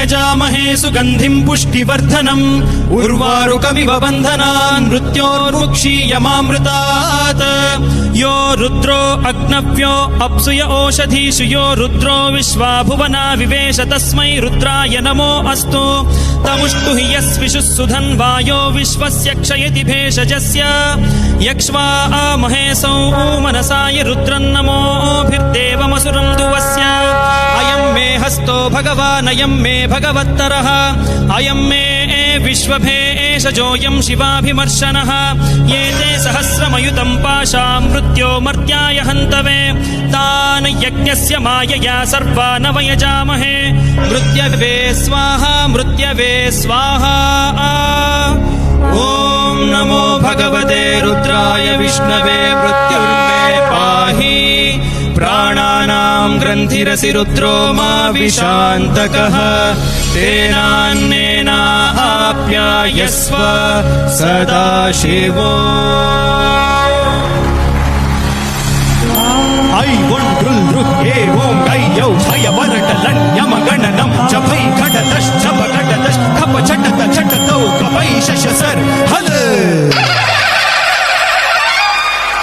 यजामहे सुगन्धिं पुष्टिवर्धनम् उर्वारुकमिव बन्धनान् मृत्योर्मुक्षीयमामृतात् यो रुद्रो अग्नव्यो अप्सुय ओषधीषु यो रुद्रो विश्वा भुवना विवेश तस्मै रुद्राय नमो अस्तु तमुष्टु हि यस्विषुः सुधन्वायो विश्वस्य क्षयति भेषजस्य यक्ष्वा महेशौ मनसाय रुद्रन्नमोभिर्देवमसुरं दुवस्य अयं मे हस्तो भगवानयं मे भगवत्तरः अयं मे विश्वभेषजोऽयं शिवाभिमर्शनः ये ते सहस्रमयुतं पाशां मृत्यो मर्त्याय हन्तवे तान् यज्ञस्य मायया सर्वान् वयजामहे मृत्यवे स्वाहा मृत्यवे स्वाहा ॐ नमो भगवते रुद्राय विष्णवे मृत्युर्मे पाहि प्राणानां ग्रन्थिरसि रुद्रो मा विशान्तकः तेनान्नेनाप्यायस्व सदा शिवो ऐ वुन् गृन् ऋक् ए ॐ गै यौ भय वरटलन् यमगणनं जभै घटतश्चप घटतश् खप झटत झटतौ कपै शश